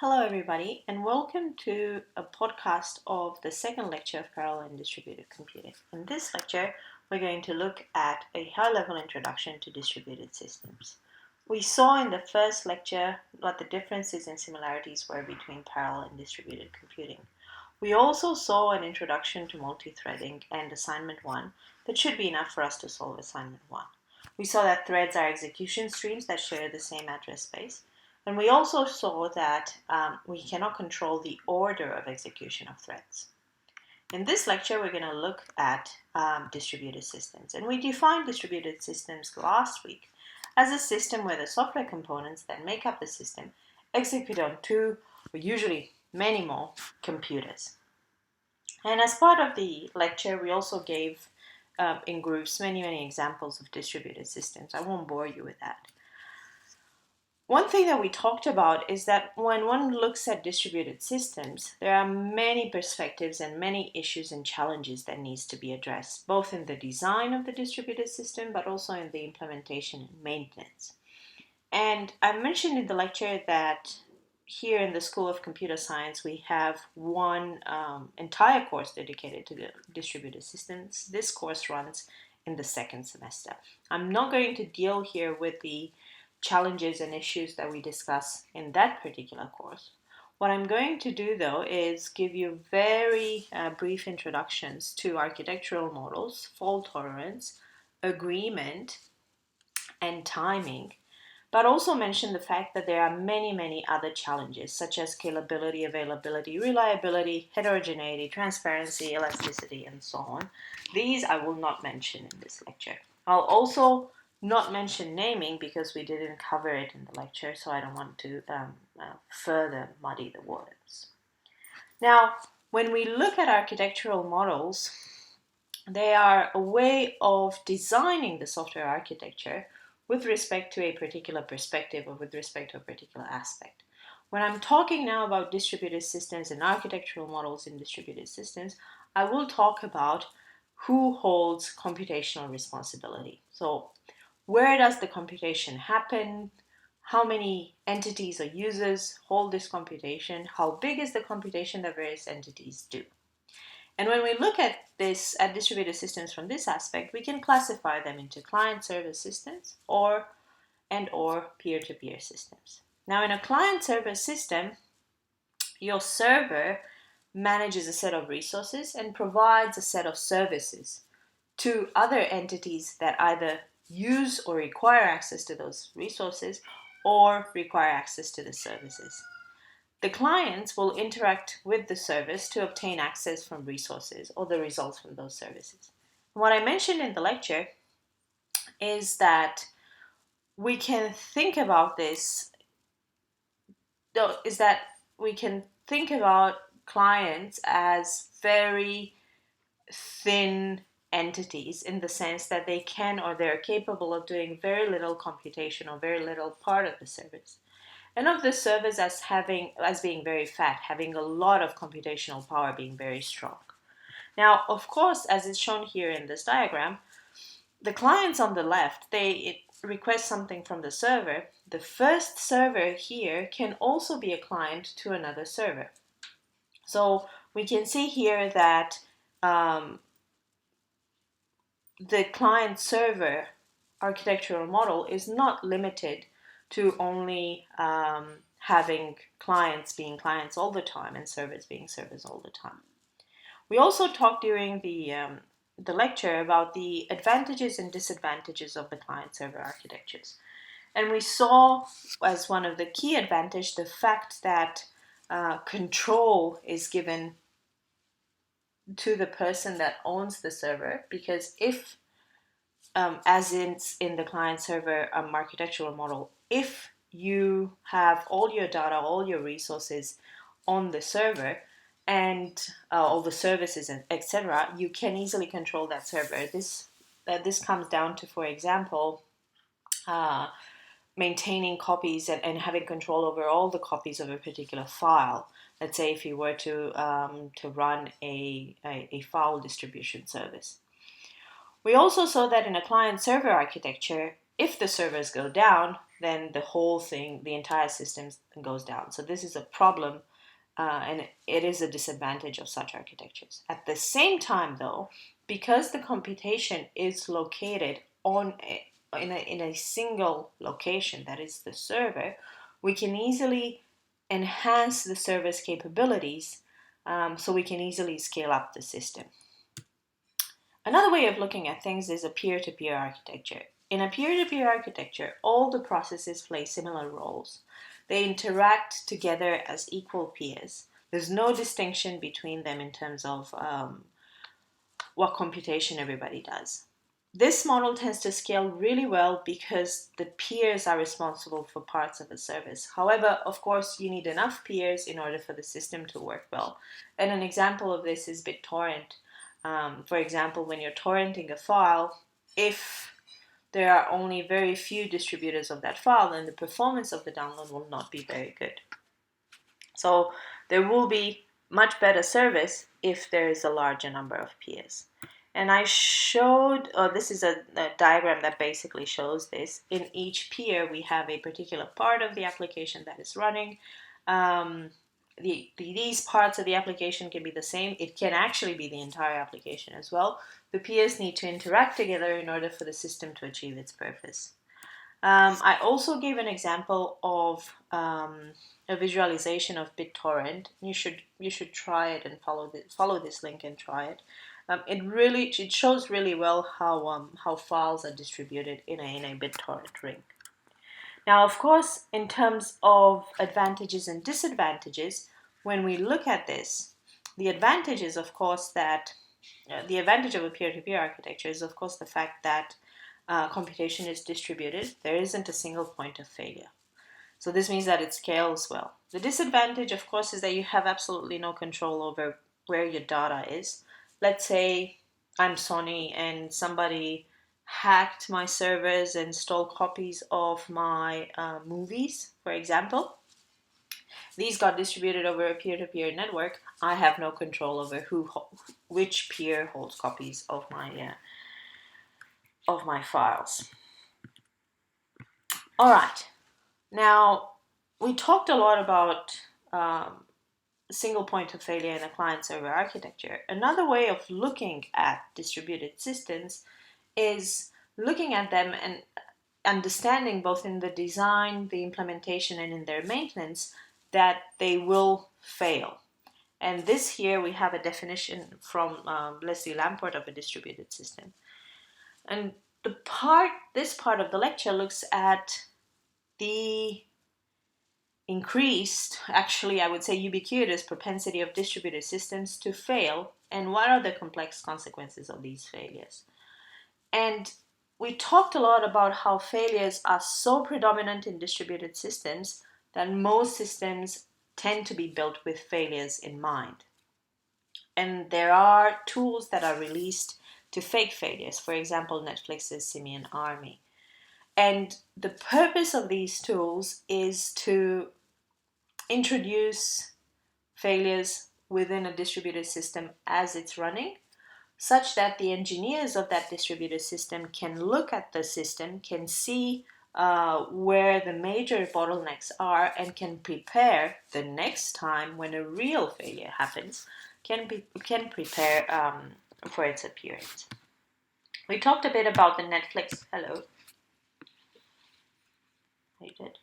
Hello, everybody, and welcome to a podcast of the second lecture of parallel and distributed computing. In this lecture, we're going to look at a high-level introduction to distributed systems. We saw in the first lecture what the differences and similarities were between parallel and distributed computing. We also saw an introduction to multi-threading and assignment 1 that should be enough for us to solve assignment 1. We saw that threads are execution streams that share the same address space. And we also saw that we cannot control the order of execution of threads. In this lecture, we're going to look at distributed systems. And we defined distributed systems last week as a system where the software components that make up the system execute on two, or usually many more, computers. And as part of the lecture, we also gave in groups many examples of distributed systems. I won't bore you with that. One thing that we talked about is that when one looks at distributed systems, there are many perspectives and many issues and challenges that needs to be addressed, both in the design of the distributed system, but also in the implementation and maintenance. And I mentioned in the lecture that here in the School of Computer Science, we have one entire course dedicated to the distributed systems. This course runs in the second semester. I'm not going to deal here with the challenges and issues that we discuss in that particular course. What I'm going to do though is give you very brief introductions to architectural models, fault tolerance, agreement, and timing, but also mention the fact that there are many other challenges such as scalability, availability, reliability, heterogeneity, transparency, elasticity, and so on. These I will not mention in this lecture. I'll also not mention naming because we didn't cover it in the lecture, so I don't want to further muddy the waters. Now, when we look at architectural models, they are a way of designing the software architecture with respect to a particular perspective or with respect to a particular aspect. When I'm talking now about distributed systems and architectural models in distributed systems, I will talk about who holds computational responsibility. So, where does the computation happen? How many entities or users hold this computation? How big is the computation that various entities do? And when we look at this, at distributed systems from this aspect, we can classify them into client-server systems or peer-to-peer systems. Now, in a client-server system, your server manages a set of resources and provides a set of services to other entities that either use or require access to those resources or require access to the services. The clients will interact with the service to obtain access from resources or the results from those services. What I mentioned in the lecture is that we can think about this, is that we can think about clients as very thin entities in the sense that they can or they're capable of doing very little computation or very little part of the service. And of the service as being very fat, having a lot of computational power, being very strong. Now, of course, as is shown here in this diagram, the clients on the left, it request something from the server. The first server here can also be a client to another server. So we can see here that the client-server architectural model is not limited to only having clients being clients all the time and servers being servers all the time. We also talked during the lecture about the advantages and disadvantages of the client-server architectures. And we saw as one of the key advantages the fact that control is given to the person that owns the server, because if, as in the client-server architectural model, if you have all your data, all your resources on the server, and all the services, and etc., you can easily control that server. This comes down to, for example, maintaining copies and having control over all the copies of a particular file. Let's say if you were to run a file distribution service. We also saw that in a client-server architecture, if the servers go down, then the whole thing, the entire system goes down. So this is a problem, and it is a disadvantage of such architectures. At the same time, though, because the computation is located in a single location, that is the server, we can easily enhance the server's capabilities, so we can easily scale up the system. Another way of looking at things is a peer-to-peer architecture. In a peer-to-peer architecture, all the processes play similar roles. They interact together as equal peers. There's no distinction between them in terms of what computation everybody does. This model tends to scale really well because the peers are responsible for parts of a service. However, of course, you need enough peers in order for the system to work well. And an example of this is BitTorrent. For example, when you're torrenting a file, if there are only very few distributors of that file, then the performance of the download will not be very good. So there will be much better service if there is a larger number of peers. And I showed, this is a diagram that basically shows this. In each peer, we have a particular part of the application that is running. These parts of the application can be the same. It can actually be the entire application as well. The peers need to interact together in order for the system to achieve its purpose. I also gave an example of a visualization of BitTorrent. You should try it and follow this link and try it. It shows really well how files are distributed in a BitTorrent ring. Now, of course, in terms of advantages and disadvantages, when we look at this, the advantage is, of course, that the advantage of a peer-to-peer architecture is, of course, the fact that computation is distributed. There isn't a single point of failure. So this means that it scales well. The disadvantage, of course, is that you have absolutely no control over where your data is. Let's say I'm Sony and somebody hacked my servers and stole copies of my movies, for example. These got distributed over a peer-to-peer network. I have no control over which peer holds copies of my files. All right. Now, we talked a lot about single point of failure in a client-server architecture. Another way of looking at distributed systems is looking at them and understanding both in the design, the implementation, and in their maintenance that they will fail. And this here we have a definition from Leslie Lamport of a distributed system. And this part of the lecture looks at the increased, actually I would say ubiquitous propensity of distributed systems to fail, and what are the complex consequences of these failures. And we talked a lot about how failures are so predominant in distributed systems that most systems tend to be built with failures in mind. And there are tools that are released to fake failures, for example, Netflix's Simian Army. And the purpose of these tools is to introduce failures within a distributed system as it's running, such that the engineers of that distributed system can look at the system, can see where the major bottlenecks are, and can prepare the next time when a real failure happens, can prepare for its appearance. We talked a bit about the Netflix. Hello. You did.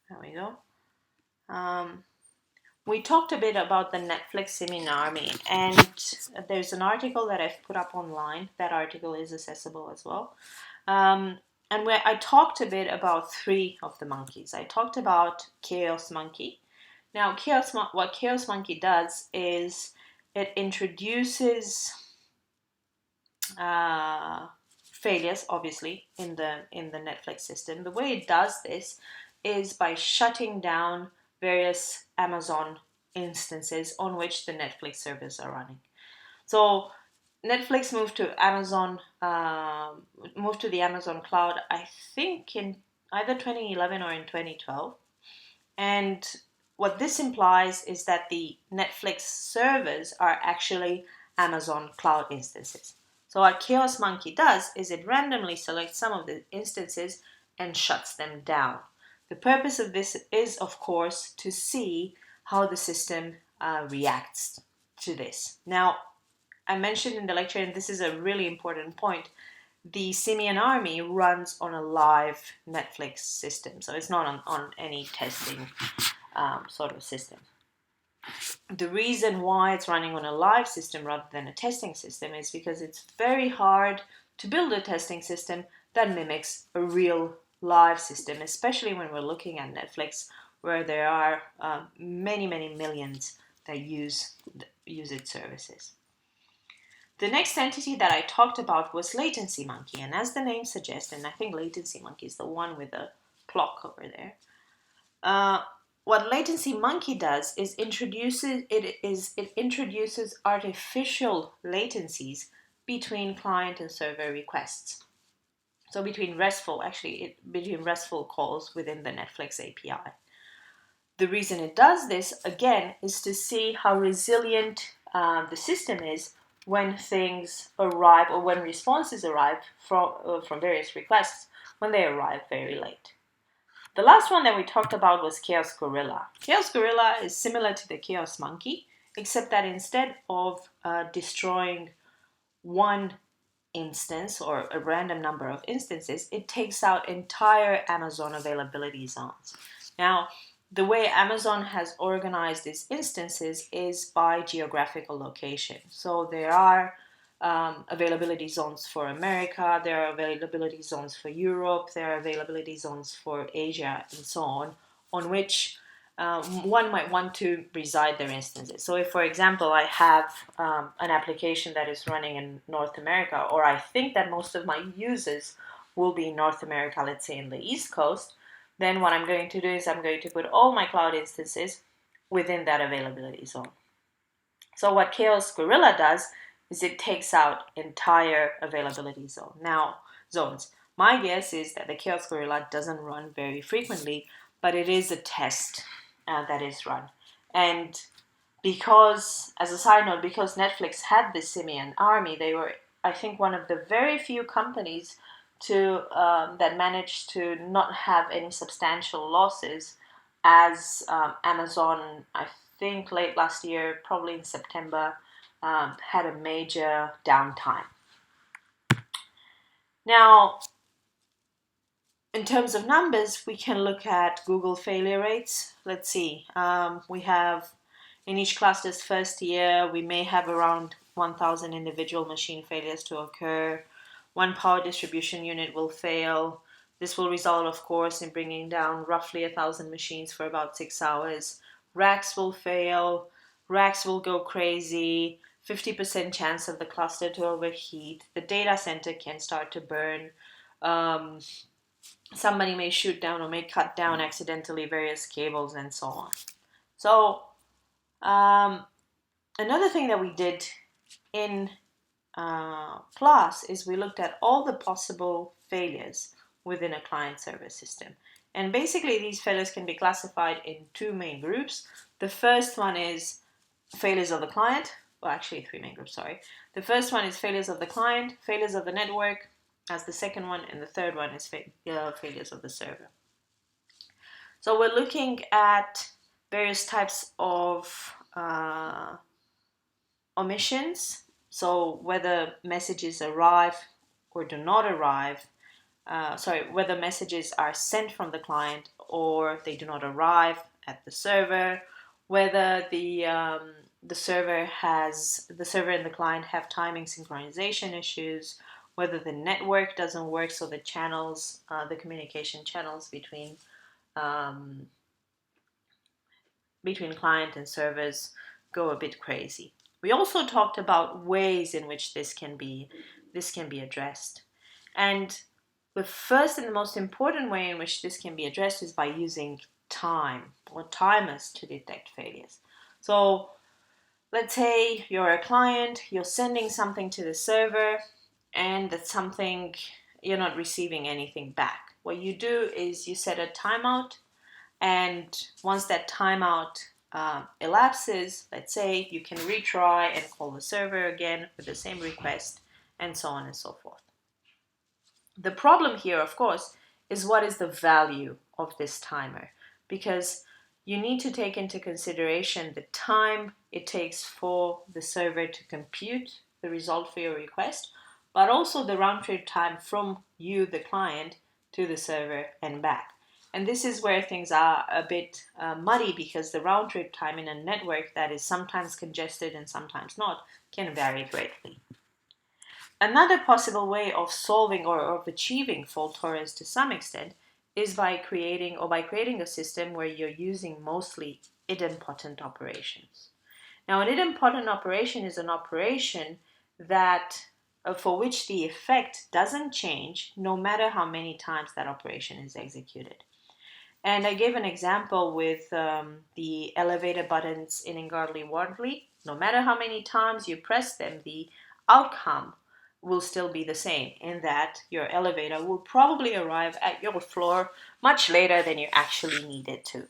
There we go. We talked a bit about the Netflix Simian Army, and there's an article that I've put up online. That article is accessible as well. And where I talked a bit about three of the monkeys. I talked about Chaos Monkey. Now, what Chaos Monkey does is it introduces failures, obviously, in the Netflix system. The way it does this is by shutting down various Amazon instances on which the Netflix servers are running. So Netflix moved to the Amazon cloud, I think in either 2011 or in 2012. And what this implies is that the Netflix servers are actually Amazon cloud instances. So what Chaos Monkey does is it randomly selects some of the instances and shuts them down. The purpose of this is, of course, to see how the system reacts to this. Now, I mentioned in the lecture, and this is a really important point, the Simian Army runs on a live Netflix system, so it's not on any testing sort of system. The reason why it's running on a live system rather than a testing system is because it's very hard to build a testing system that mimics a real live system, especially when we're looking at Netflix, where there are many millions that use its services. The next entity that I talked about was Latency Monkey, and as the name suggests, and I think Latency Monkey is the one with the clock over there, what Latency Monkey does is it introduces artificial latencies between client and server requests. So between RESTful calls within the Netflix API. The reason it does this, again, is to see how resilient the system is when things arrive or when responses arrive from various requests, when they arrive very late. The last one that we talked about was Chaos Gorilla. Chaos Gorilla is similar to the Chaos Monkey, except that instead of destroying one instance or a random number of instances, it takes out entire Amazon availability zones. Now, the way Amazon has organized its instances is by geographical location. So there are availability zones for America, there are availability zones for Europe, there are availability zones for Asia, and so on which one might want to reside their instances. So if, for example, I have an application that is running in North America, or I think that most of my users will be in North America, let's say in the East Coast, then what I'm going to do is I'm going to put all my cloud instances within that availability zone. So what Chaos Gorilla does is it takes out entire availability zones. My guess is that the Chaos Gorilla doesn't run very frequently, but it is a test that is run. And because, as a side note, because Netflix had the Simian Army, they were, I think, one of the very few companies that managed to not have any substantial losses as Amazon, I think late last year, probably in September, had a major downtime. Now, in terms of numbers, we can look at Google failure rates. Let's see. We have in each cluster's first year, we may have around 1,000 individual machine failures to occur. One power distribution unit will fail. This will result, of course, in bringing down roughly 1,000 machines for about 6 hours. Racks will fail. Racks will go crazy. 50% chance of the cluster to overheat. The data center can start to burn. Somebody may shoot down or may cut down accidentally various cables and so on. So another thing that we did in class is we looked at all the possible failures within a client server system. And basically these failures can be classified in two main groups. The first one is failures of the client. Well, actually 3 main groups, sorry. The first one is failures of the client, failures of the network as the second one, and the third one is failures of the server. So we're looking at various types of omissions. So whether messages arrive or do not arrive, whether messages are sent from the client or they do not arrive at the server, whether the server and the client have timing synchronization issues, whether the network doesn't work, so the channels, the communication channels between client and servers go a bit crazy. We also talked about ways in which this can be addressed. And the first and the most important way in which this can be addressed is by using time or timers to detect failures. So let's say you're a client, you're sending something to the server, and that something, you're not receiving anything back. What you do is you set a timeout, and once that timeout elapses, let's say, you can retry and call the server again with the same request, and so on and so forth. The problem here, of course, is what is the value of this timer, because you need to take into consideration the time it takes for the server to compute the result for your request, but also the round trip time from you, the client, to the server and back. And this is where things are a bit muddy, because the round trip time in a network that is sometimes congested and sometimes not can vary greatly. Another possible way of solving or of achieving fault tolerance to some extent is by creating a system where you're using mostly idempotent operations. Now, an idempotent operation is an operation that for which the effect doesn't change no matter how many times that operation is executed. And I gave an example with the elevator buttons in Ungodly Worldly. No matter how many times you press them, the outcome will still be the same, in that your elevator will probably arrive at your floor much later than you actually need it to.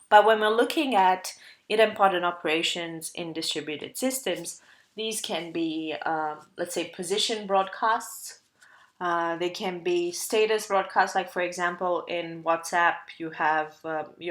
But when we're looking at idempotent operations in distributed systems, these can be, let's say, position broadcasts. They can be status broadcasts, like for example, in WhatsApp, you have